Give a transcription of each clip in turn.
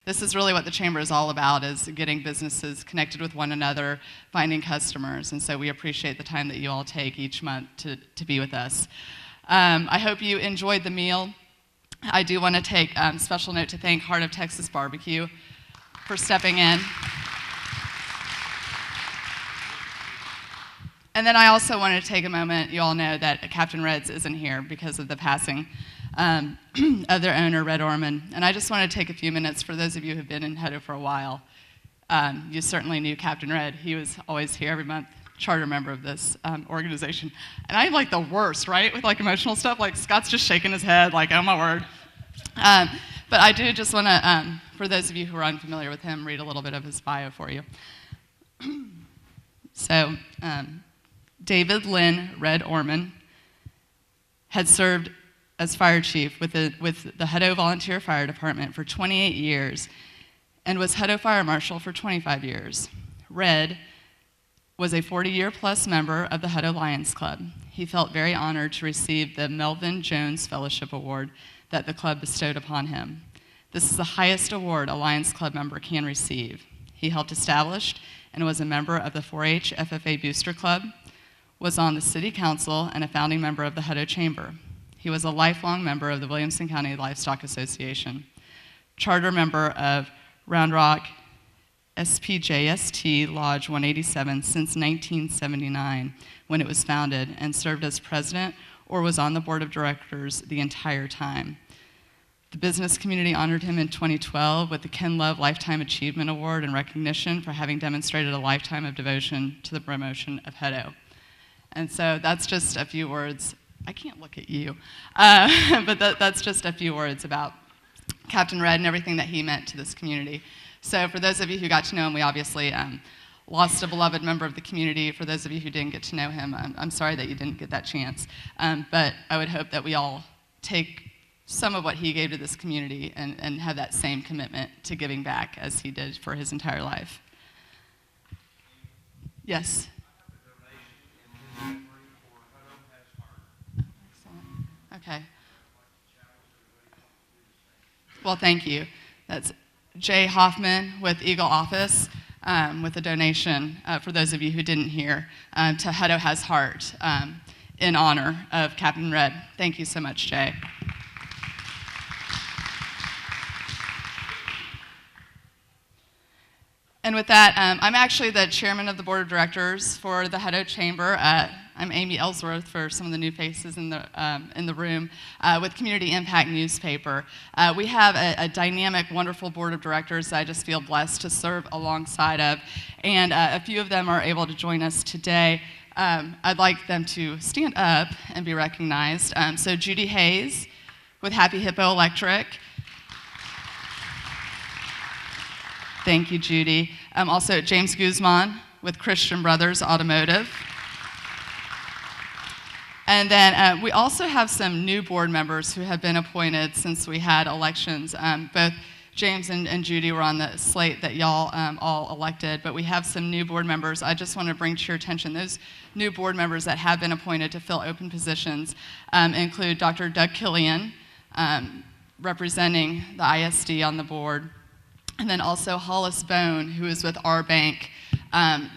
This is really what the Chamber is all about, is getting businesses connected with one another, finding customers, and so we appreciate the time that you all take each month to be with us. I hope you enjoyed the meal. I do want to take special note to thank Heart of Texas Barbecue for stepping in. And then I also want to take a moment. You all know that Captain Red's isn't here because of the passing of their owner, Red Orman. And I just want to take a few minutes for those of you who have been in Hutto for a while. You certainly knew Captain Red. He was always here every month, charter member of this organization. And I'm like the worst, right, with like emotional stuff. Like Scott's just shaking his head like, oh my word. But I do just want to, for those of you who are unfamiliar with him, read a little bit of his bio for you. So, David Lynn Red Orman had served as fire chief with the Hutto Volunteer Fire Department for 28 years and was Hutto Fire Marshal for 25 years. Red was a 40-year-plus member of the Hutto Lions Club. He felt very honored to receive the Melvin Jones Fellowship Award that the club bestowed upon him. This is the highest award a Lions Club member can receive. He helped establish and was a member of the 4-H FFA Booster Club, was on the City Council, and a founding member of the Hutto Chamber. He was a lifelong member of the Williamson County Livestock Association, charter member of Round Rock SPJST Lodge 187 since 1979, when it was founded, and served as president or was on the board of directors the entire time. The business community honored him in 2012 with the Ken Love Lifetime Achievement Award in recognition for having demonstrated a lifetime of devotion to the promotion of Hutto. And so that's just a few words. I can't look at you, but that's just a few words about Captain Red and everything that he meant to this community. So for those of you who got to know him, we obviously lost a beloved member of the community. For those of you who didn't get to know him, I'm sorry that you didn't get that chance. But I would hope that we all take some of what he gave to this community and have that same commitment to giving back as he did for his entire life. Yes? Okay. Well, thank you. That's Jay Hoffman with Eagle Office with a donation, for those of you who didn't hear, to Hutto Has Heart in honor of Captain Red. Thank you so much, Jay. And with that, I'm actually the chairman of the board of directors for the Hutto Chamber. I'm Amy Ellsworth for some of the new faces in the room with Community Impact Newspaper. We have a dynamic, wonderful board of directors that I just feel blessed to serve alongside of, and a few of them are able to join us today. I'd like them to stand up and be recognized. So Judy Hayes with Happy Hippo Electric. Thank you, Judy. Also, James Guzman with Christian Brothers Automotive. And then we also have some new board members who have been appointed since we had elections. Both James and Judy were on the slate that y'all all elected, but we have some new board members. I just want to bring to your attention those new board members that have been appointed to fill open positions include Dr. Doug Killian, representing the ISD on the board, and then also Hollis Bone, who is with our bank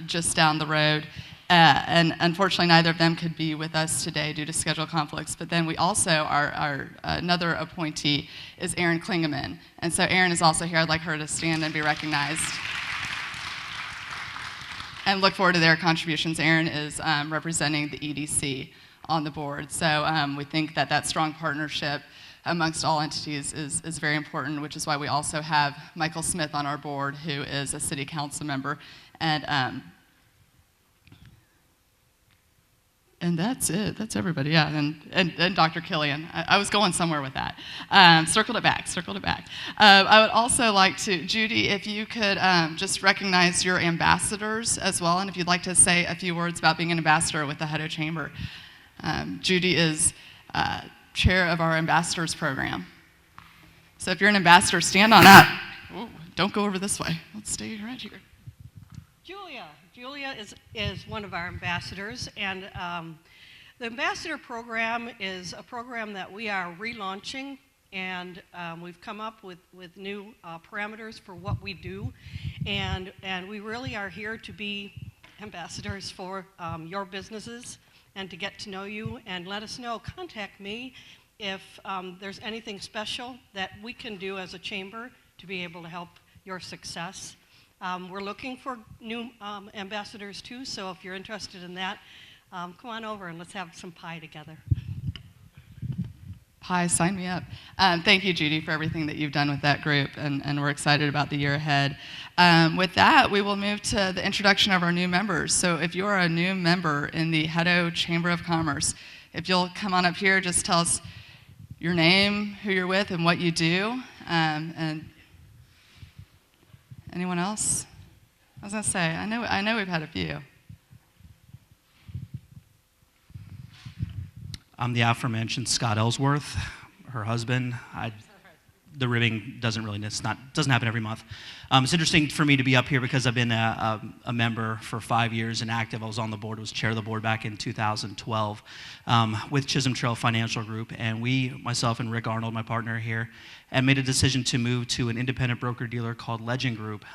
just down the road. And unfortunately, neither of them could be with us today due to schedule conflicts. But then we also, our another appointee is Erin Klingeman. And so Erin is also here. I'd like her to stand and be recognized. And look forward to their contributions. Erin is representing the EDC on the board. So we think that that strong partnership amongst all entities is very important, which is why we also have Michael Smith on our board, who is a city council member. And that's it. That's everybody, yeah. And Dr. Killian. I was going somewhere with that. Circled it back. I would also like to, Judy, if you could just recognize your ambassadors as well, and if you'd like to say a few words about being an ambassador with the Hutto Chamber. Judy is chair of our ambassadors program. So if you're an ambassador, stand on up. Ooh, don't go over this way. Let's stay right here. Julia is one of our ambassadors, and the ambassador program is a program that we are relaunching and we've come up with new parameters for what we do, and we really are here to be ambassadors for your businesses and to get to know you, and let us know. Contact me if there's anything special that we can do as a chamber to be able to help your success. We're looking for new ambassadors too, so if you're interested in that, come on over and let's have some pie together. Pie, sign me up. Thank you, Judy, for everything that you've done with that group, and we're excited about the year ahead. With that, we will move to the introduction of our new members. So if you are a new member in the Hutto Chamber of Commerce, if you'll come on up here, just tell us your name, who you're with, and what you do. And anyone else? I was going to say, I know we've had a few. I'm the aforementioned Scott Ellsworth, her husband. The ribbing doesn't happen every month. It's interesting for me to be up here because I've been a member for 5 years and active. I was on the board, was chair of the board back in 2012 with Chisholm Trail Financial Group. And myself and Rick Arnold, my partner here, had made a decision to move to an independent broker-dealer called Legend Group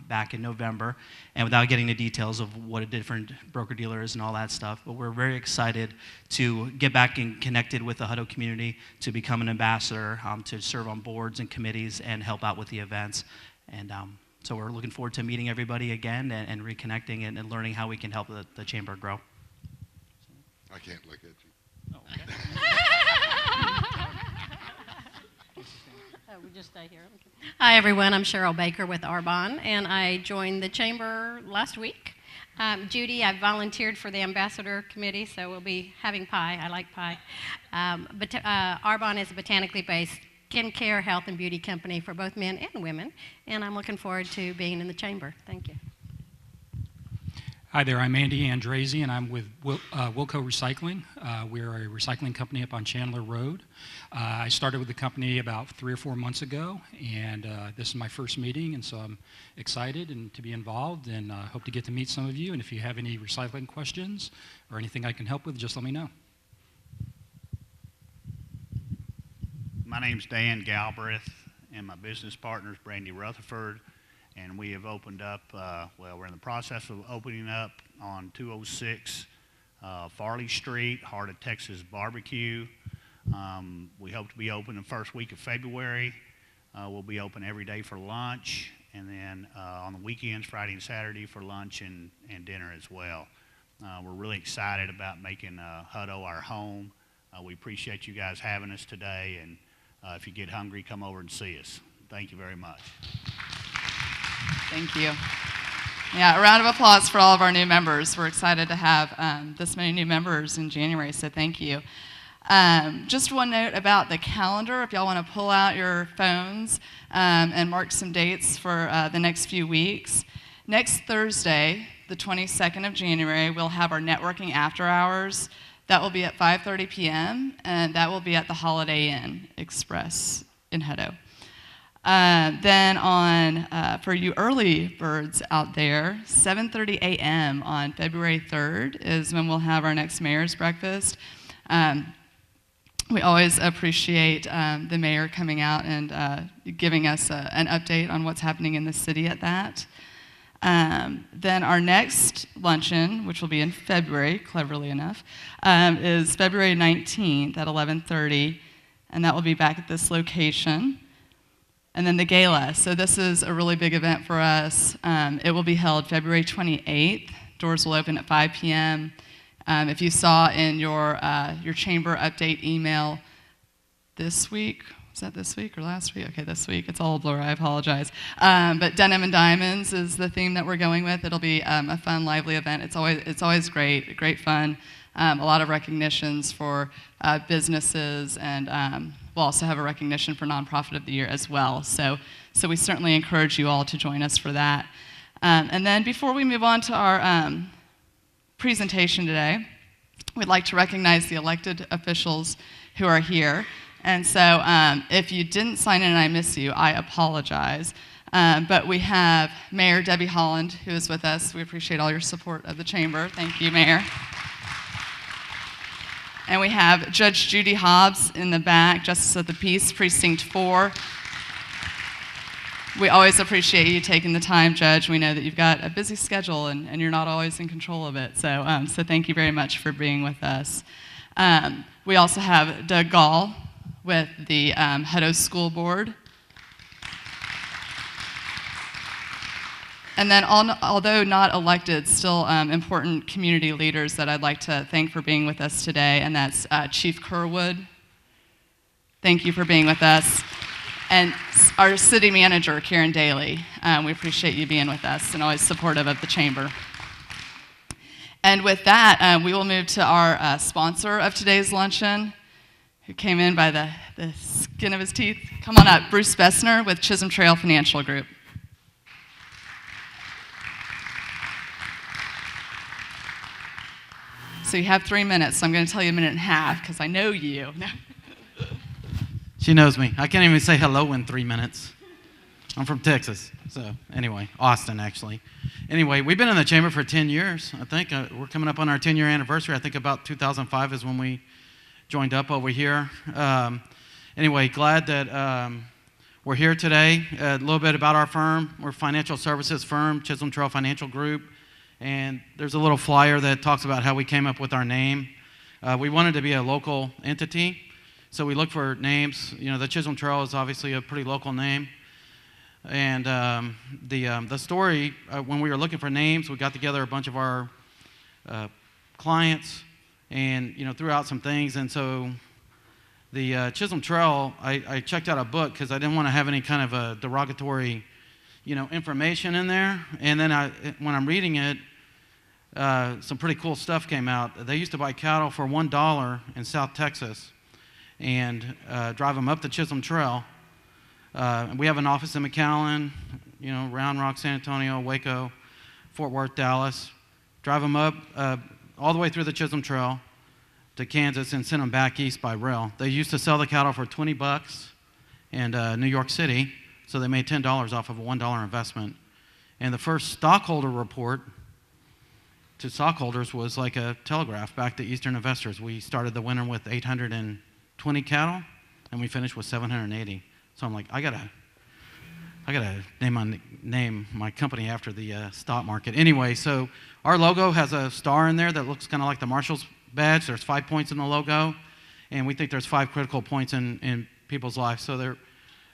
back in November. And without getting the details of what a different broker-dealer is and all that stuff, but we're very excited to get back and connected with the Hutto community, to become an ambassador, to serve on boards and committees and help out with the events. And so we're looking forward to meeting everybody again and reconnecting and learning how we can help the chamber grow. I can't look at you. Oh, okay. We just stay here. Okay. Hi, everyone. I'm Cheryl Baker with Arbonne, and I joined the chamber last week. Judy, I volunteered for the ambassador committee, so we'll be having pie. I like pie. Arbonne is a botanically based skin care, health, and beauty company for both men and women, and I'm looking forward to being in the chamber. Thank you. Hi there, I'm Andy Andrazi, and I'm with Wilco Recycling. We're a recycling company up on Chandler Road. I started with the company about 3 or 4 months ago, and this is my first meeting, and so I'm excited to be involved, and hope to get to meet some of you. And if you have any recycling questions or anything I can help with, just let me know. My name's Dan Galbraith, and my business partner is Brandy Rutherford. And we have opened up, we're in the process of opening up on 206 Farley Street, Heart of Texas Barbecue. We hope to be open the first week of February. We'll be open every day for lunch, and then on the weekends, Friday and Saturday, for lunch and dinner as well. We're really excited about making Hutto our home. We appreciate you guys having us today, and if you get hungry, come over and see us. Thank you very much. Thank you. Yeah, a round of applause for all of our new members. We're excited to have this many new members in January, so thank you. Just one note about the calendar, if y'all want to pull out your phones and mark some dates for the next few weeks. Next Thursday, the 22nd of January, we'll have our networking after hours. That will be at 5:30 p.m., and that will be at the Holiday Inn Express in Hutto. Then for you early birds out there, 7:30 a.m. on February 3rd is when we'll have our next mayor's breakfast. We always appreciate the mayor coming out and giving us an update on what's happening in the city at that. Then our next luncheon, which will be in February, cleverly enough, is February 19th at 11:30, and that will be back at this location. And then the gala. So this is a really big event for us. It will be held February 28th. Doors will open at 5 p.m. If you saw in your chamber update email this week, was that this week or last week? Okay, this week. It's all a blur, I apologize. But Denim and Diamonds is the theme that we're going with. It'll be a fun, lively event. It's always great fun. A lot of recognitions for businesses, and we'll also have a recognition for Nonprofit of the Year as well. So we certainly encourage you all to join us for that. And then before we move on to our presentation today, we'd like to recognize the elected officials who are here. And so if you didn't sign in and I miss you, I apologize. But we have Mayor Debbie Holland, who is with us. We appreciate all your support of the chamber. Thank you, Mayor. And we have Judge Judy Hobbs in the back, Justice of the Peace, Precinct 4. We always appreciate you taking the time, Judge. We know that you've got a busy schedule and you're not always in control of it. So thank you very much for being with us. We also have Doug Gall with the Hutto School Board. And then, although not elected, still important community leaders that I'd like to thank for being with us today, and that's Chief Kerwood. Thank you for being with us. And our city manager, Karen Daly. We appreciate you being with us and always supportive of the chamber. And with that, we will move to our sponsor of today's luncheon, who came in by the skin of his teeth. Come on up, Bruce Bessner with Chisholm Trail Financial Group. So you have 3 minutes, so I'm going to tell you a minute and a half because I know you. She knows me. I can't even say hello in 3 minutes. I'm from Texas. So anyway, Austin, actually. Anyway, we've been in the chamber for 10 years, I think. We're coming up on our 10-year anniversary. I think about 2005 is when we joined up over here. Anyway, glad that we're here today. A little bit about our firm. We're a financial services firm, Chisholm Trail Financial Group. And there's a little flyer that talks about how we came up with our name. We wanted to be a local entity. So we looked for names. You know, the Chisholm Trail is obviously a pretty local name. And the story, when we were looking for names, we got together a bunch of our clients and, you know, threw out some things. And so the Chisholm Trail, I checked out a book because I didn't want to have any kind of a derogatory, you know, information in there. And then when I'm reading it, some pretty cool stuff came out. They used to buy cattle for $1 in South Texas and drive them up the Chisholm Trail. We have an office in McAllen, you know, Round Rock, San Antonio, Waco, Fort Worth, Dallas. Drive them up all the way through the Chisholm Trail to Kansas and send them back east by rail. They used to sell the cattle for $20 in New York City, so they made $10 off of a $1 investment. And the first stockholder report to stockholders was like a telegraph back to Eastern investors. We started the winter with 820 cattle, and we finished with 780. So I'm like, I gotta name my company after the stock market. Anyway, so our logo has a star in there that looks kind of like the Marshall's badge. There's 5 points in the logo, and we think there's 5 critical points in people's lives. So they're,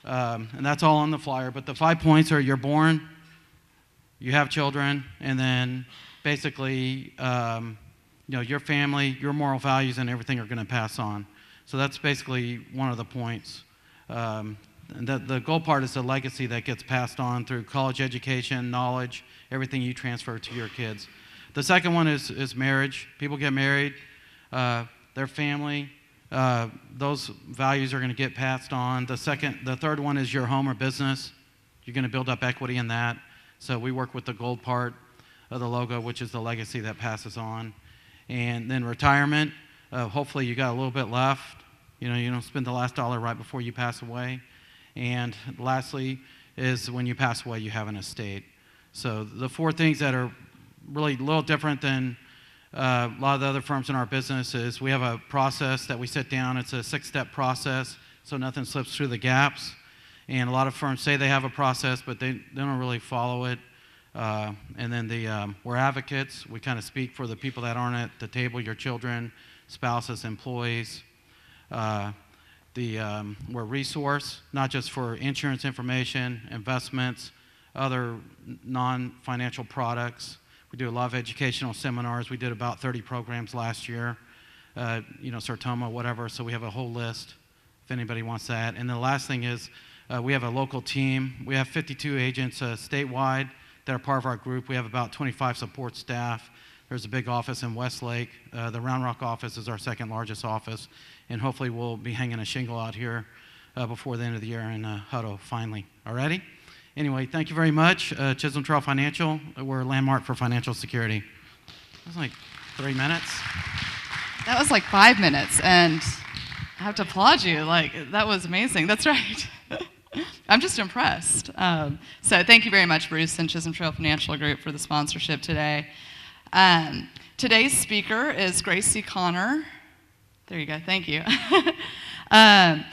and that's all on the flyer. But the 5 points are: you're born, you have children, and then basically, you know, your family, your moral values, and everything are going to pass on. So that's basically one of the points. And the goal part is the legacy that gets passed on through college education, knowledge, everything you transfer to your kids. The second one is marriage. People get married, their family, those values are going to get passed on. The third one is your home or business. You're going to build up equity in that. So we work with the gold part of the logo, which is the legacy that passes on. And then retirement. Hopefully you got a little bit left. You know, you don't spend the last dollar right before you pass away. And lastly is when you pass away, you have an estate. So the 4 things that are really a little different than a lot of the other firms in our business is we have a process that we sit down. It's a 6-step process, so nothing slips through the gaps. And a lot of firms say they have a process, but they don't really follow it. And then we're advocates. We kind of speak for the people that aren't at the table, your children, spouses, employees. We're a resource, not just for insurance information, investments, other non-financial products. We do a lot of educational seminars. We did about 30 programs last year, you know, Sertoma, whatever. So we have a whole list if anybody wants that. And the last thing is we have a local team. We have 52 agents statewide that are part of our group. We have about 25 support staff. There's a big office in Westlake. The Round Rock office is our second largest office. And hopefully we'll be hanging a shingle out here before the end of the year in Hutto, finally. All righty? Anyway, thank you very much. Chisholm Trail Financial, we're a landmark for financial security. That was like 3 minutes. That was like 5 minutes, and I have to applaud you. Like, that was amazing. That's right. I'm just impressed. So thank you very much, Bruce and Chisholm Trail Financial Group, for the sponsorship today. Today's speaker is Gracie Connor. There you go. Thank you. And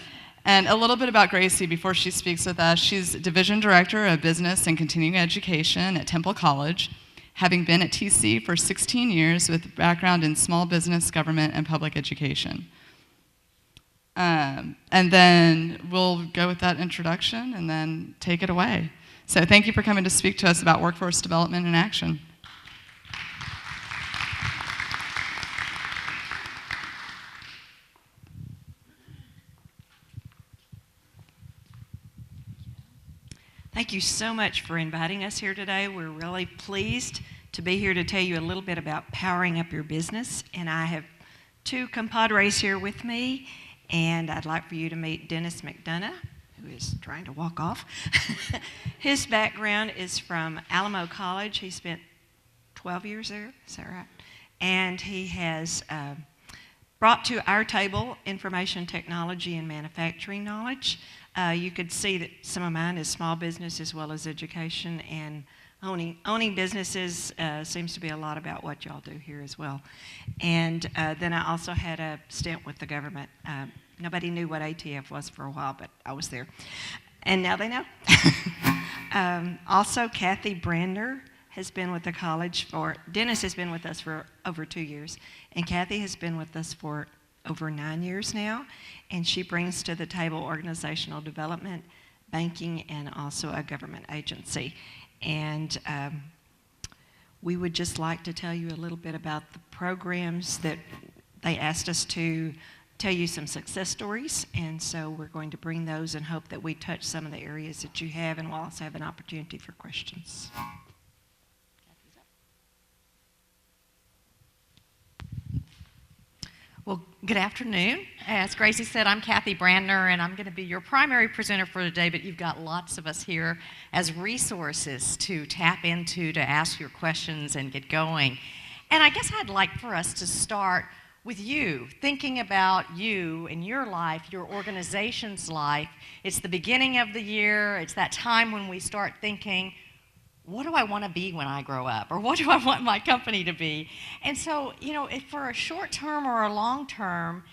a little bit about Gracie before she speaks with us. She's Division Director of Business and Continuing Education at Temple College, having been at TC for 16 years with background in small business, government, and public education. And then we'll go with that introduction and then take it away. So thank you for coming to speak to us about workforce development in action. Thank you so much for inviting us here today. We're really pleased to be here to tell you a little bit about powering up your business. And I have two compadres here with me, and I'd like for you to meet Dennis McDonough, who is trying to walk off. His background is from Alamo College. He spent 12 years there, is that right? And he has brought to our table information technology and manufacturing knowledge. You could see that some of mine is small business as well as education, and owning businesses seems to be a lot about what y'all do here as well. And then I also had a stint with the government. Nobody knew what ATF was for a while, but I was there. And now they know. Also, Kathy Brandner has been with the college Dennis has been with us for over 2 years, and Kathy has been with us for over 9 years now, and she brings to the table organizational development, banking, and also a government agency. And we would just like to tell you a little bit about the programs that they asked us to tell you some success stories, and so we're going to bring those and hope that we touch some of the areas that you have, and we'll also have an opportunity for questions. Well, good afternoon. As Gracie said, I'm Kathy Brandner, and I'm going to be your primary presenter for today, but you've got lots of us here as resources to tap into, to ask your questions and get going. And I guess I'd like for us to start with you, thinking about you and your life, your organization's life. It's the beginning of the year. It's that time when we start thinking, what do I want to be when I grow up? Or what do I want my company to be? And so, if for a short term or a long term,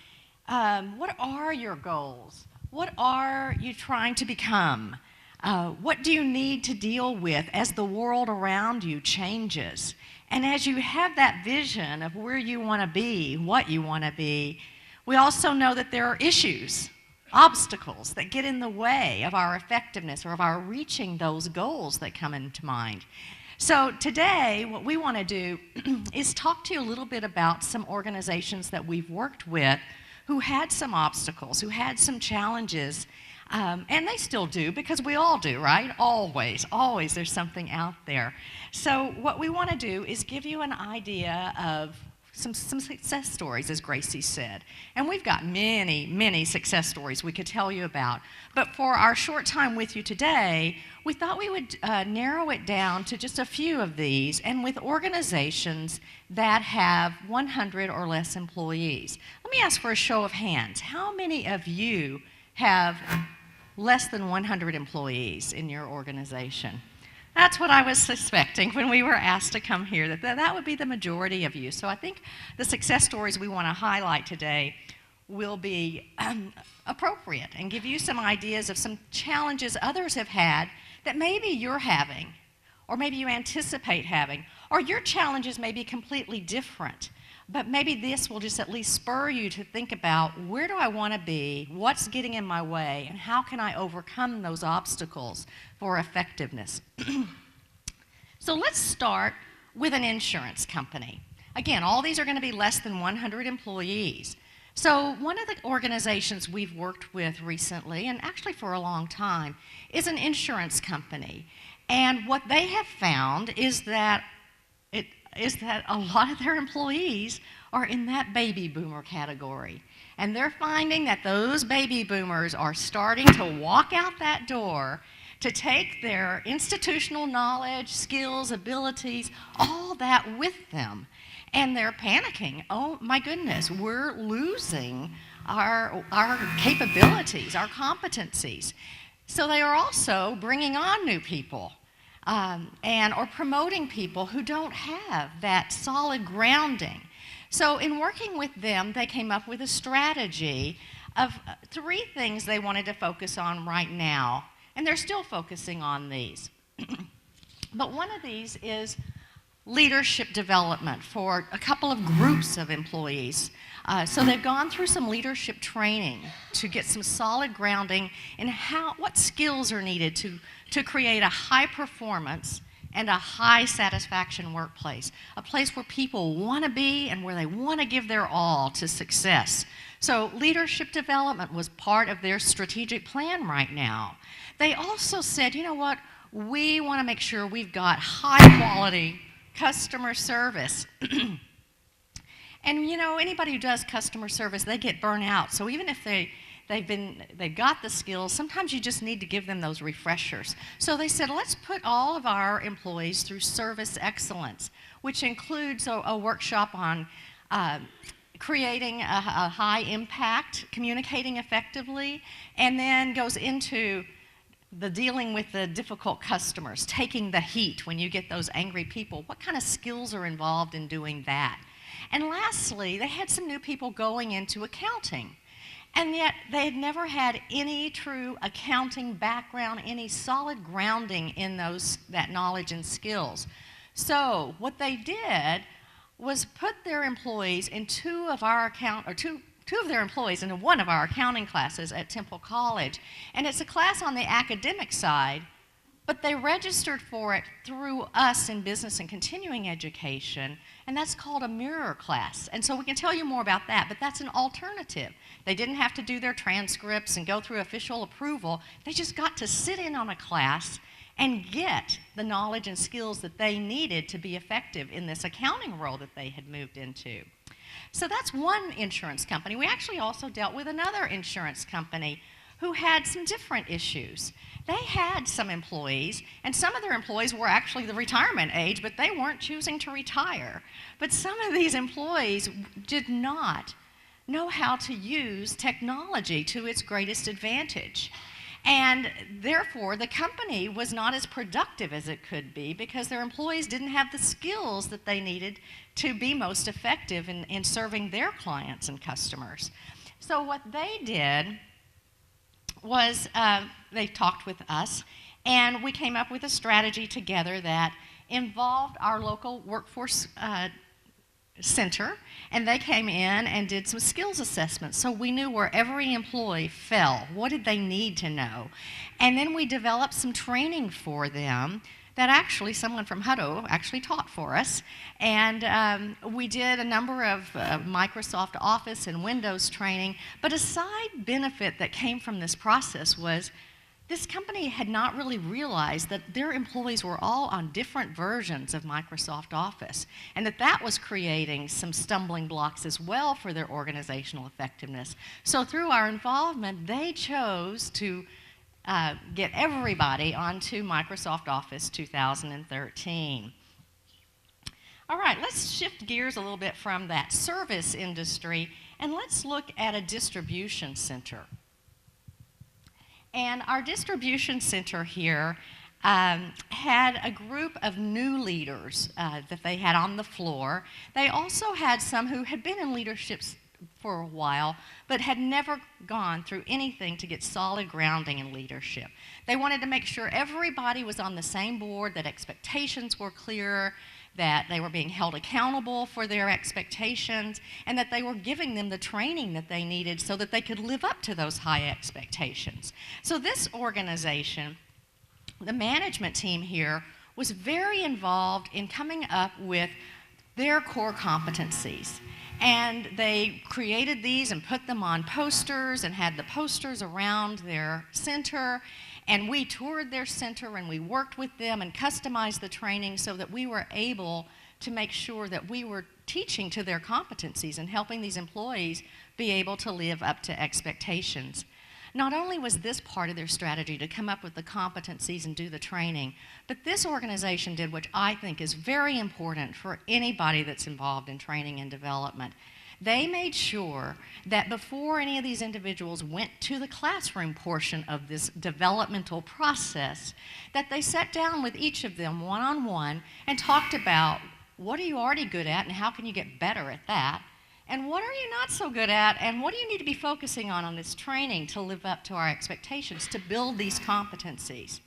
what are your goals? What are you trying to become? What do you need to deal with as the world around you changes? And as you have that vision of where you want to be, what you want to be, we also know that there are issues, obstacles that get in the way of our effectiveness or of our reaching those goals that come into mind. So today, what we want to do is talk to you a little bit about some organizations that we've worked with who had some obstacles, who had some challenges, and they still do, because we all do, right? Always there's something out there. So what we want to do is give you an idea of some success stories, as Gracie said. And we've got many, many success stories we could tell you about. But for our short time with you today, we thought we would narrow it down to just a few of these, and with organizations that have 100 or less employees. Let me ask for a show of hands. How many of you have less than 100 employees in your organization? That's what I was suspecting when we were asked to come here, that would be the majority of you. So I think the success stories we want to highlight today will be appropriate and give you some ideas of some challenges others have had that maybe you're having, or maybe you anticipate having, or your challenges may be completely different. But maybe this will just at least spur you to think about, where do I want to be, what's getting in my way, and how can I overcome those obstacles for effectiveness. So let's start with an insurance company. Again, all these are going to be less than 100 employees. So one of the organizations we've worked with recently, and actually for a long time, is an insurance company. And what they have found is that a lot of their employees are in that baby boomer category. And they're finding that those baby boomers are starting to walk out that door to take their institutional knowledge, skills, abilities, all that with them. And they're panicking. Oh my goodness, we're losing our capabilities, our competencies. So they are also bringing on new people. Or promoting people who don't have that solid grounding. So in working with them, they came up with a strategy of 3 things they wanted to focus on right now, and they're still focusing on these. But one of these is leadership development for a couple of groups of employees. So they've gone through some leadership training to get some solid grounding in what skills are needed to create a high performance and a high satisfaction workplace, a place where people want to be and where they want to give their all to success. So leadership development was part of their strategic plan right now. They also said, you know what, we want to make sure we've got high quality customer service. And you know, anybody who does customer service, they get burnt out. So even if they've got the skills, sometimes you just need to give them those refreshers. So they said, let's put all of our employees through service excellence, which includes a workshop on creating a high impact, communicating effectively, and then goes into the dealing with the difficult customers, taking the heat when you get those angry people. What kind of skills are involved in doing that? And lastly, they had some new people going into accounting. And yet they had never had any true accounting background, any solid grounding in that knowledge and skills. So what they did was put their employees in two of their employees into one of our accounting classes at Temple College. And it's a class on the academic side, but they registered for it through us in business and continuing education, and that's called a mirror class. And so we can tell you more about that, but that's an alternative. They didn't have to do their transcripts and go through official approval. They just got to sit in on a class and get the knowledge and skills that they needed to be effective in this accounting role that they had moved into. So that's one insurance company. We actually also dealt with another insurance company who had some different issues. They had some employees, and some of their employees were actually the retirement age, but they weren't choosing to retire. But some of these employees did not know how to use technology to its greatest advantage. And therefore, the company was not as productive as it could be because their employees didn't have the skills that they needed to be most effective in serving their clients and customers. So what they did was they talked with us, and we came up with a strategy together that involved our local workforce center, and they came in and did some skills assessments. So we knew where every employee fell, what did they need to know. And then we developed some training for them that actually someone from Hutto actually taught for us. And we did a number of Microsoft Office and Windows training. But a side benefit that came from this process was this company had not really realized that their employees were all on different versions of Microsoft Office, and that was creating some stumbling blocks as well for their organizational effectiveness. So through our involvement, they chose to get everybody onto Microsoft Office 2013. All right, let's shift gears a little bit from that service industry, and let's look at a distribution center. And our distribution center here had a group of new leaders that they had on the floor. They also had some who had been in leadership for a while, but had never gone through anything to get solid grounding in leadership. They wanted to make sure everybody was on the same board, that expectations were clear, that they were being held accountable for their expectations, and that they were giving them the training that they needed so that they could live up to those high expectations. So this organization, the management team here, was very involved in coming up with their core competencies. And they created these and put them on posters and had the posters around their center. And we toured their center and we worked with them and customized the training so that we were able to make sure that we were teaching to their competencies and helping these employees be able to live up to expectations. Not only was this part of their strategy to come up with the competencies and do the training, but this organization did what I think is very important for anybody that's involved in training and development. They made sure that before any of these individuals went to the classroom portion of this developmental process, that they sat down with each of them one-on-one and talked about what are you already good at and how can you get better at that? And what are you not so good at, and what do you need to be focusing on this training to live up to our expectations, to build these competencies?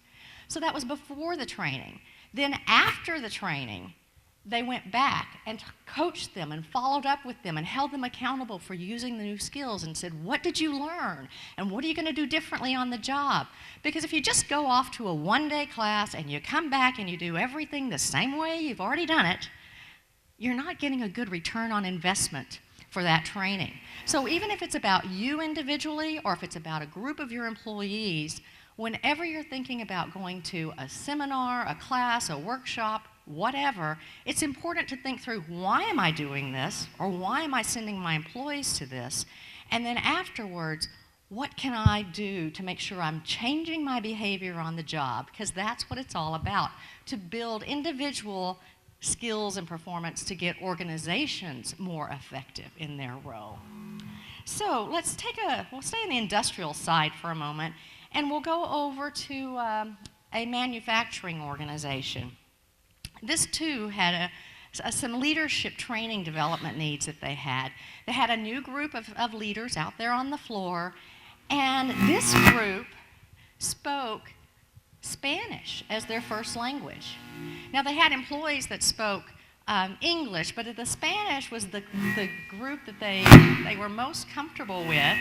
So that was before the training. Then after the training, they went back and coached them and followed up with them and held them accountable for using the new skills and said, what did you learn? And what are you going to do differently on the job? Because if you just go off to a one-day class and you come back and you do everything the same way you've already done it, you're not getting a good return on investment for that training. So even if it's about you individually or if it's about a group of your employees, whenever you're thinking about going to a seminar, a class, a workshop, whatever, it's important to think through, why am I doing this, or why am I sending my employees to this? And then afterwards, what can I do to make sure I'm changing my behavior on the job? Because that's what it's all about, to build individual skills and performance to get organizations more effective in their role. So we'll stay in the industrial side for a moment, and we'll go over to a manufacturing organization. This too had some leadership training development needs that they had. They had a new group of leaders out there on the floor, and this group spoke Spanish as their first language. Now they had employees that spoke English, but the Spanish was the group that they were most comfortable with.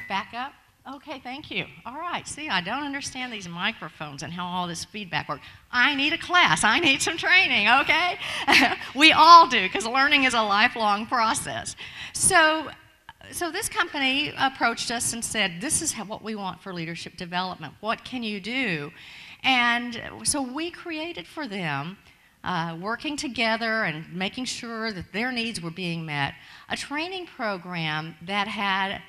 Back up. Okay, thank you. All right, see, I don't understand these microphones and how all this feedback works. I need a class. I need some training, okay? We all do, because learning is a lifelong process. So this company approached us and said, this is what we want for leadership development. What can you do? And so we created for them, working together and making sure that their needs were being met, a training program that had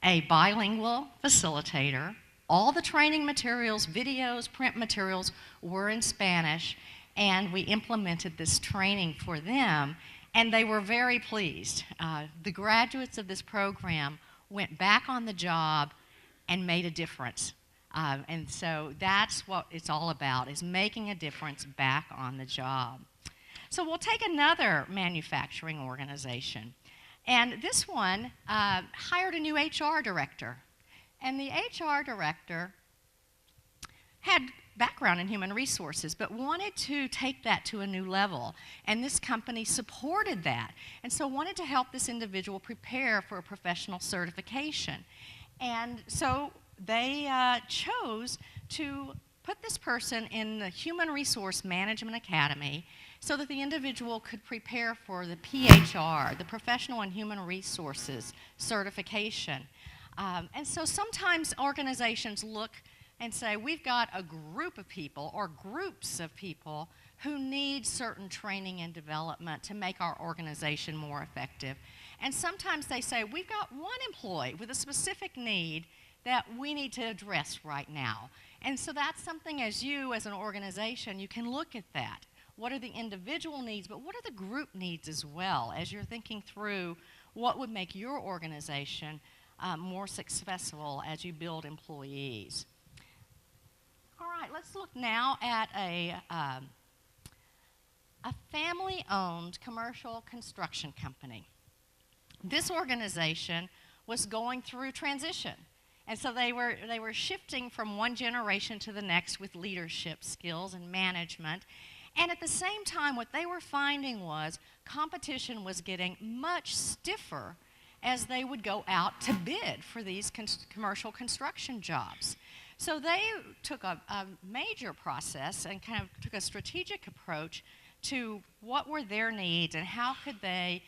a bilingual facilitator. All the training materials, videos, print materials were in Spanish, and we implemented this training for them, and they were very pleased. The graduates of this program went back on the job and made a difference. And so that's what it's all about, is making a difference back on the job. So we'll take another manufacturing organization. And this one hired a new HR director. And the HR director had background in human resources, but wanted to take that to a new level. And this company supported that, and so wanted to help this individual prepare for a professional certification. And so they chose to put this person in the Human Resource Management Academy so that the individual could prepare for the PHR, the Professional and Human Resources certification. And so sometimes organizations look and say, we've got a group of people or groups of people who need certain training and development to make our organization more effective. And sometimes they say, we've got one employee with a specific need that we need to address right now. And so that's something, as an organization, you can look at that. What are the individual needs, but what are the group needs as well, as you're thinking through what would make your organization more successful as you build employees. All right, let's look now at a family-owned commercial construction company. This organization was going through transition. And so they were shifting from one generation to the next with leadership skills and management. And at the same time, what they were finding was competition was getting much stiffer as they would go out to bid for these commercial construction jobs. So they took a major process and kind of took a strategic approach to what were their needs and how could they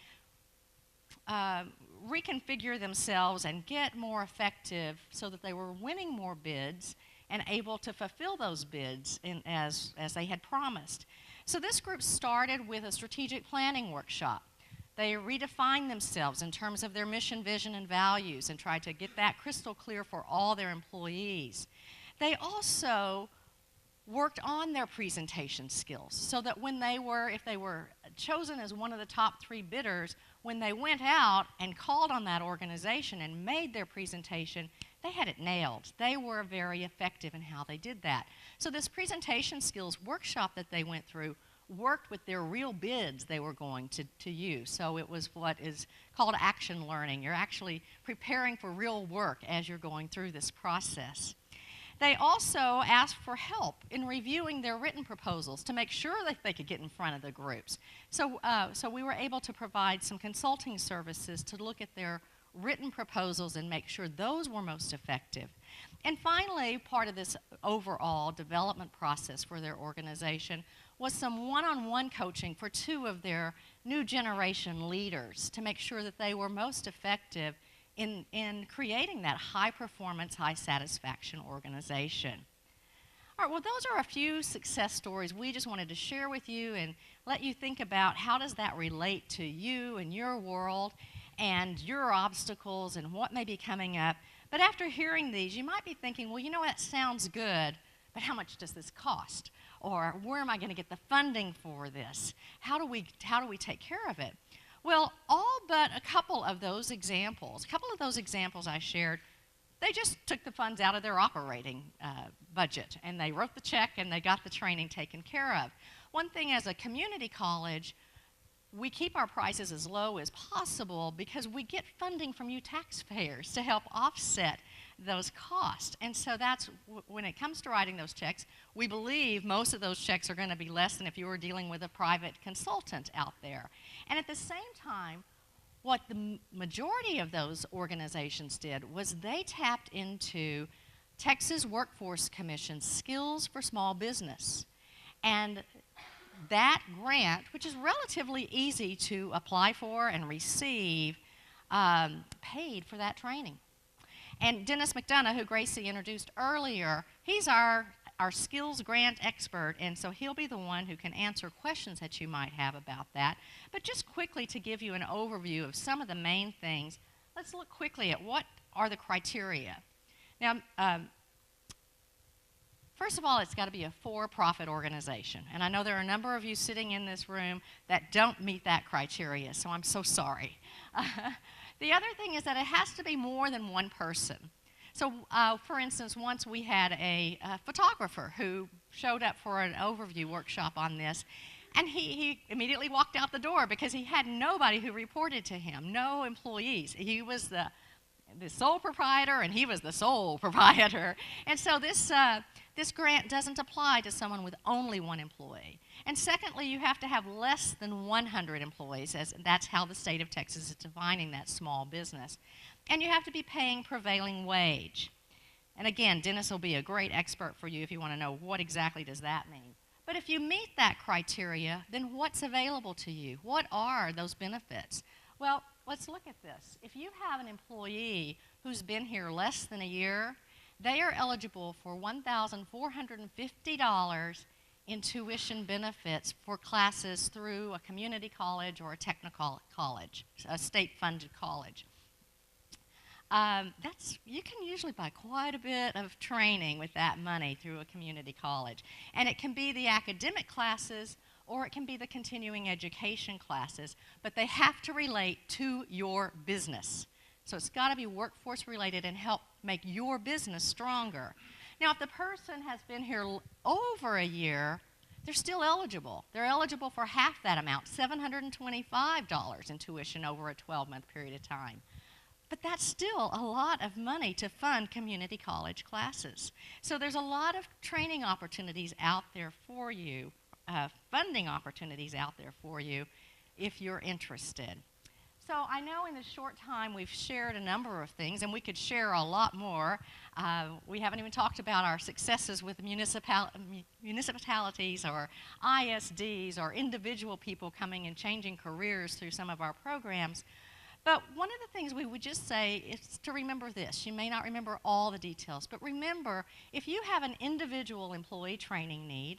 reconfigure themselves and get more effective so that they were winning more bids and able to fulfill those bids as they had promised. So this group started with a strategic planning workshop. They redefined themselves in terms of their mission, vision, and values and tried to get that crystal clear for all their employees. They also worked on their presentation skills so that if they were chosen as one of the top 3 bidders, when they went out and called on that organization and made their presentation, they had it nailed. They were very effective in how they did that. So this presentation skills workshop that they went through worked with their real bids they were going to use. So it was what is called action learning. You're actually preparing for real work as you're going through this process. They also asked for help in reviewing their written proposals to make sure that they could get in front of the groups. So we were able to provide some consulting services to look at their written proposals and make sure those were most effective. And finally, part of this overall development process for their organization was some one-on-one coaching for 2 of their new generation leaders to make sure that they were most effective in creating that high-performance, high-satisfaction organization. All right, well, those are a few success stories we just wanted to share with you and let you think about how does that relate to you and your world and your obstacles and what may be coming up. But after hearing these, you might be thinking, well, you know, that sounds good, but how much does this cost? Or where am I going to get the funding for this? How do we take care of it? Well, all but a couple of those examples I shared, they just took the funds out of their operating budget, and they wrote the check, and they got the training taken care of. One thing as a community college, we keep our prices as low as possible because we get funding from you taxpayers to help offset those costs. And so that's, when it comes to writing those checks, we believe most of those checks are going to be less than if you were dealing with a private consultant out there. And at the same time, what the majority of those organizations did was they tapped into Texas Workforce Commission's Skills for Small Business. And that grant, which is relatively easy to apply for and receive, paid for that training. And Dennis McDonough, who Gracie introduced earlier, he's our skills grant expert, and so he'll be the one who can answer questions that you might have about that. But just quickly to give you an overview of some of the main things, let's look quickly at what are the criteria. Now, first of all, it's got to be a for-profit organization. And I know there are a number of you sitting in this room that don't meet that criteria, so I'm so sorry. The other thing is that it has to be more than one person. So, for instance, once we had a photographer who showed up for an overview workshop on this, and he immediately walked out the door because he had nobody who reported to him, no employees. He was the sole proprietor, and he was the sole proprietor. And so this grant doesn't apply to someone with only one employee. And secondly, you have to have less than 100 employees, as that's how the state of Texas is defining that small business. And you have to be paying prevailing wage. And again, Dennis will be a great expert for you if you want to know what exactly does that mean. But if you meet that criteria, then what's available to you? What are those benefits? Well, let's look at this. If you have an employee who's been here less than a year, they are eligible for $1,450 in tuition benefits for classes through a community college or a technical college, a state-funded college. You can usually buy quite a bit of training with that money through a community college. And it can be the academic classes or it can be the continuing education classes, but they have to relate to your business. So it's got to be workforce related and help make your business stronger. Now, if the person has been here over a year, they're still eligible. They're eligible for half that amount, $725 in tuition over a 12-month period of time. But that's still a lot of money to fund community college classes. So there's a lot of training opportunities out there for you, funding opportunities out there for you if you're interested. So I know in the short time we've shared a number of things, and we could share a lot more. We haven't even talked about our successes with municipalities or ISDs or individual people coming and changing careers through some of our programs. But one of the things we would just say is to remember this. You may not remember all the details, but remember, if you have an individual employee training need,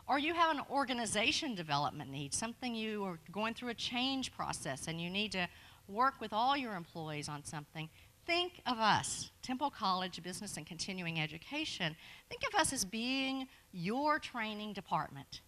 or you have an organization development need, something you are going through a change process and you need to work with all your employees on something, think of us, Temple College Business and Continuing Education, think of us as being your training department.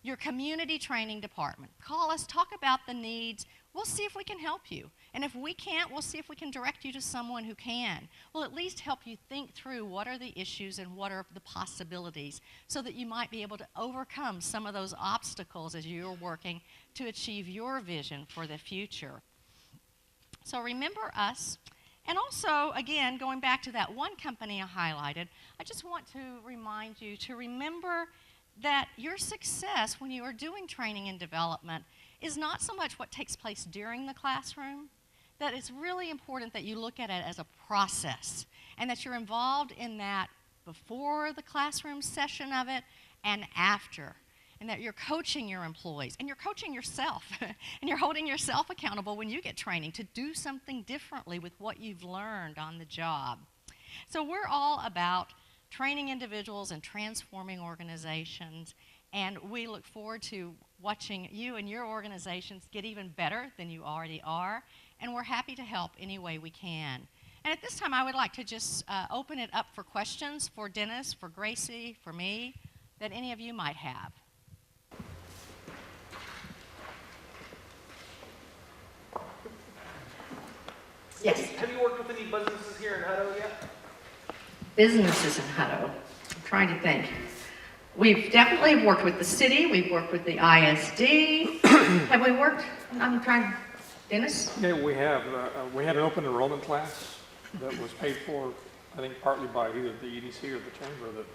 your community training department. Call us, talk about the needs. We'll see if we can help you. And if we can't, we'll see if we can direct you to someone who can. We'll at least help you think through what are the issues and what are the possibilities so that you might be able to overcome some of those obstacles as you're working to achieve your vision for the future. So remember us. And also, again, going back to that one company I highlighted, I just want to remind you to remember that your success when you are doing training and development is not so much what takes place during the classroom, that it's really important that you look at it as a process and that you're involved in that before the classroom session of it and after, and that you're coaching your employees and you're coaching yourself and you're holding yourself accountable when you get training to do something differently with what you've learned on the job. So we're all about training individuals and transforming organizations, and we look forward to watching you and your organizations get even better than you already are, and we're happy to help any way we can. And at this time, I would like to just open it up for questions for Dennis, for Gracie, for me, that any of you might have. Yes. Have you worked with any businesses here in Hutto yet? Businesses in Hutto. I'm trying to think. We've definitely worked with the city. We've worked with the ISD. Have we worked? I'm trying. Dennis? Yeah, we have. We had an open enrollment class that was paid for, I think, partly by either the EDC or the chamber that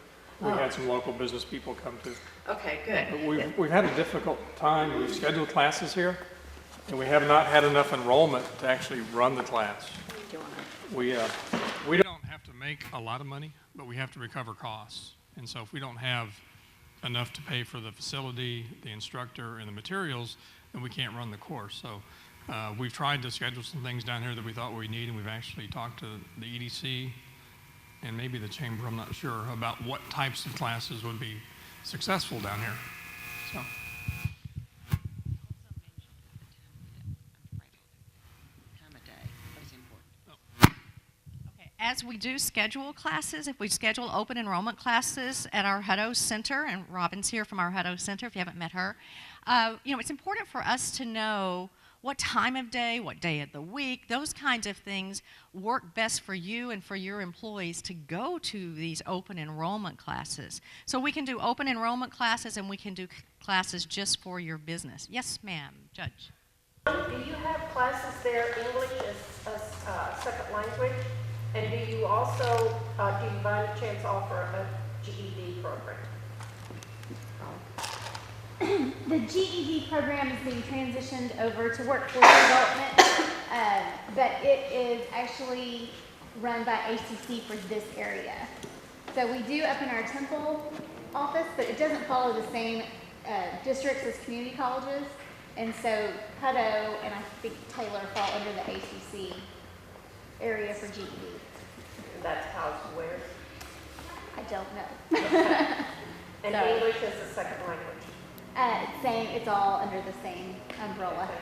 we had some local business people come to. Okay, good. But we've had a difficult time. We've scheduled classes here, and we have not had enough enrollment to actually run the class. We don't have to make a lot of money, but we have to recover costs. And so if we don't have enough to pay for the facility, the instructor, and the materials, then we can't run the course. So we've tried to schedule some things down here that we thought we need, and we've actually talked to the EDC and maybe the chamber, I'm not sure, about what types of classes would be successful down here. So. As we do schedule classes, if we schedule open enrollment classes at our Hutto Center, and Robin's here from our Hutto Center if you haven't met her, it's important for us to know what time of day, what day of the week, those kinds of things work best for you and for your employees to go to these open enrollment classes. So we can do open enrollment classes and we can do classes just for your business. Yes, ma'am, Judge. Do you have classes there, English as a second language? And do you also, do you by any chance offer a GED program? The GED program is being transitioned over to workforce development, but it is actually run by ACC for this area. So we do up in our Temple office, but it doesn't follow the same districts as community colleges. And so Hutto and I think Taylor fall under the ACC area for GED. And that's housed where? I don't know. And so, English is a second language? Same, it's all under the same umbrella. Okay.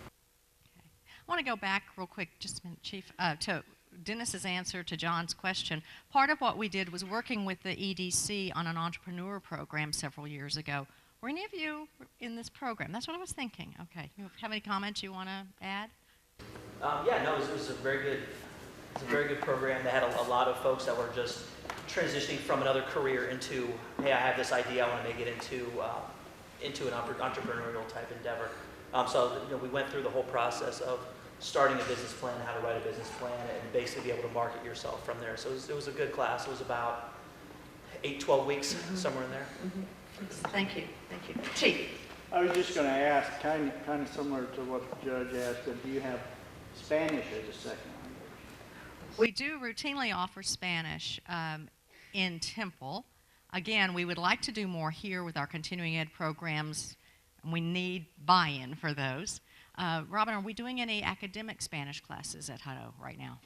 I want to go back real quick, just a minute, Chief, to Dennis's answer to John's question. Part of what we did was working with the EDC on an entrepreneur program several years ago. Were any of you in this program? That's what I was thinking. Okay. You have any comments you want to add? Yeah, no, it was a very good. It's a very good program. They had a lot of folks that were just transitioning from another career into, hey, I have this idea, I want to make it into an entrepreneurial type endeavor. So we went through the whole process of starting a business plan, how to write a business plan, and basically be able to market yourself from there. So it was a good class. It was about 8-12 weeks, somewhere in there. Thank you. Thank you. Chief. I was just going to ask, kind of similar to what the judge asked, do you have Spanish as a second language? We do routinely offer Spanish in Temple. Again, we would like to do more here with our continuing ed programs, and we need buy-in for those. Robin, are we doing any academic Spanish classes at Hutto right now?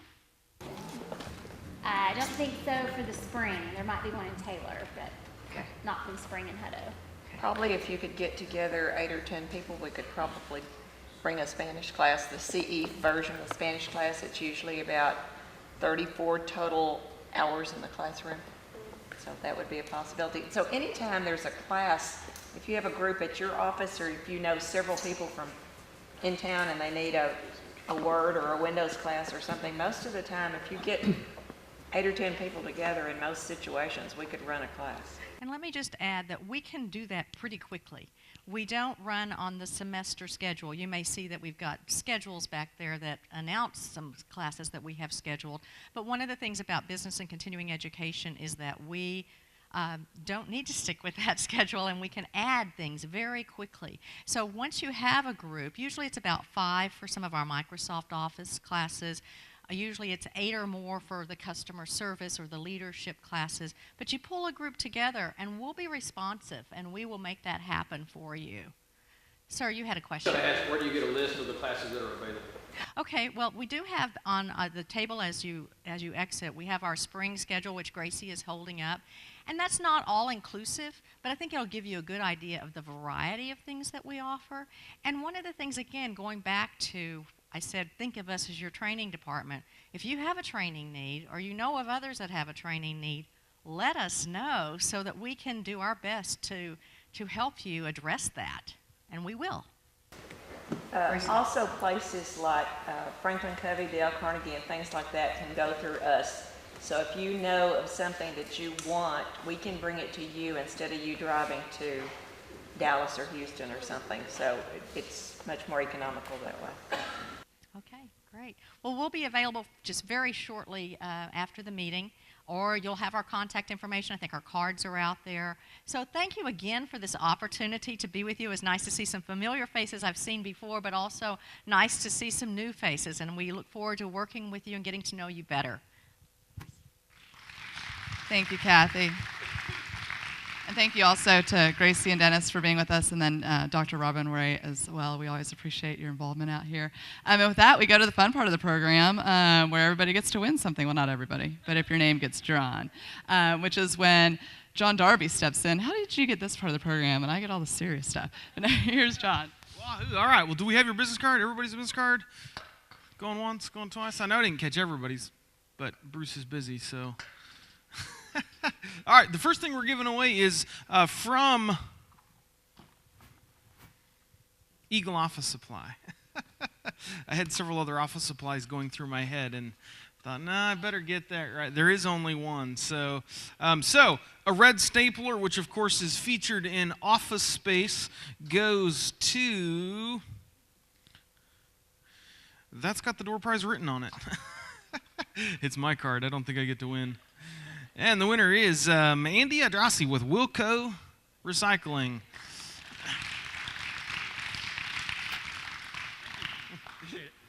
I don't think so for the spring. There might be one in Taylor, but not for the spring in Hutto. Probably if you could get together 8 or 10 people, we could probably bring a Spanish class, the CE version of the Spanish class. It's usually about 34 total hours in the classroom. So that would be a possibility. So anytime there's a class if you have a group at your office, or if you know several people from in town and they need a Word or a Windows class or something, most of the time, if you get 8 or 10 people together in most situations, we could run a class. And let me just add that we can do that pretty quickly. We don't run on the semester schedule. You may see that we've got schedules back there that announce some classes that we have scheduled. But one of the things about business and continuing education is that we don't need to stick with that schedule, and we can add things very quickly. So once you have a group, usually it's about 5 for some of our Microsoft Office classes. Usually it's 8 or more for the customer service or the leadership classes. But you pull a group together, and we'll be responsive, and we will make that happen for you. Sir, you had a question. I'm going to ask, where do you get a list of the classes that are available? Okay, well, we do have on the table as you exit, we have our spring schedule, which Gracie is holding up. And that's not all inclusive, but I think it'll give you a good idea of the variety of things that we offer. And one of the things, again, going back to, I said, think of us as your training department. If you have a training need, or you know of others that have a training need, let us know so that we can do our best to help you address that, and we will. Also, places like Franklin Covey, Dale Carnegie, and things like that can go through us. So if you know of something that you want, we can bring it to you instead of you driving to Dallas or Houston or something. So it's much more economical that way. Okay, great. Well, we'll be available just very shortly after the meeting, or you'll have our contact information. I think our cards are out there. So thank you again for this opportunity to be with you. It's nice to see some familiar faces I've seen before, but also nice to see some new faces, and we look forward to working with you and getting to know you better. Thank you, Kathy. And thank you also to Gracie and Dennis for being with us, and then Dr. Robin Ray as well. We always appreciate your involvement out here. And with that, we go to the fun part of the program where everybody gets to win something. Well, not everybody, but if your name gets drawn, which is when John Darby steps in. How did you get this part of the program? And I get all the serious stuff. But now here's John. Wahoo. All right. Well, do we have your business card? Everybody's business card? Going once, going twice? I know I didn't catch everybody's, but Bruce is busy, so... All right, the first thing we're giving away is from Eagle Office Supply. I had several other office supplies going through my head and thought, nah, I better get that right. There is only one. So a red stapler, which of course is featured in Office Space, goes to... That's got the door prize written on it. It's my card. I don't think I get to win. And the winner is Andy Adrasi with Wilco Recycling.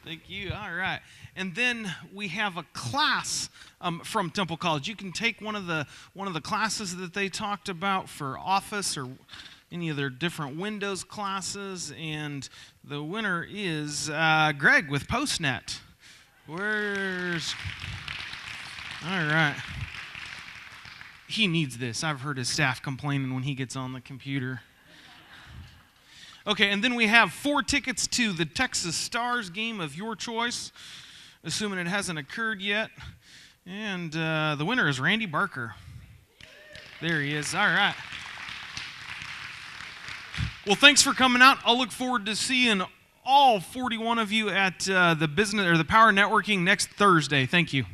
Thank you. All right. And then we have a class from Temple College. You can take one of the classes that they talked about for Office or any of their different Windows classes. And the winner is Greg with PostNet. Where's... All right. He needs this. I've heard his staff complaining when he gets on the computer. Okay, and then we have 4 tickets to the Texas Stars game of your choice, assuming it hasn't occurred yet. And the winner is Randy Barker. There he is. All right. Well, thanks for coming out. I'll look forward to seeing all 41 of you at the Power Networking next Thursday. Thank you.